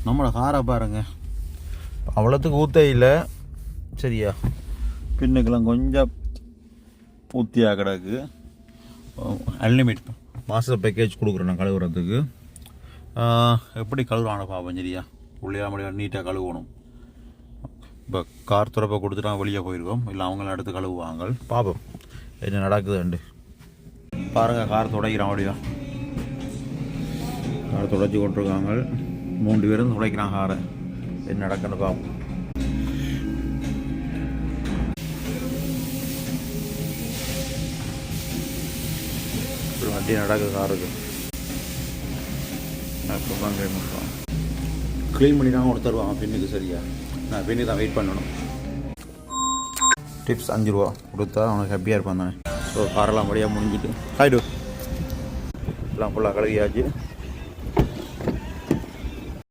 நம்மளோட காரை பாருங்க, அவ்வளோத்துக்கு ஊற்ற இல்லை சரியா, பின்னுக்கெல்லாம் கொஞ்சம் ஊற்றியாக கிடக்கு. அன்லிமிட் மாத பேக்கேஜ் கொடுக்குறேன் நான் கழுவுறதுக்கு. எப்படி கழுவுறான பாப்போம் சரியா, உள்ளே முடியாது நீட்டாக கழுவணும். இப்போ கார் துறப்பை கொடுத்துட்டா வெளியே போயிருக்கோம், இல்லை அவங்கள எடுத்து கழுவுவாங்க. பார்ப்போம் என்ன நடக்குதுண்டு. பாருங்கள் கார் துடைக்கிறான் அப்படியா, கார் துடைச்சி கொண்டிருக்காங்க. 3 பேரும் துடைக்கிறான் காரை. என்ன நடக்குன்னு பார்ப்போம். வண்டி நடக்குது காருக்கு. க்ளீன் பண்ணி தான் கொடுத்து தருவாங்க பின்னுக்கு சரியா. நான் பின்னுக்கு தான் வெயிட் பண்ணணும். டிப்ஸ் 5 ரூபா கொடுத்தா அவனுக்கு ஹாப்பியாக இருப்பான் தானே. ஸோ காரெல்லாம் முடியாக முடிஞ்சிட்டு ஆயிடு எல்லாம் ஃபுல்லாக கழுவியாச்சு.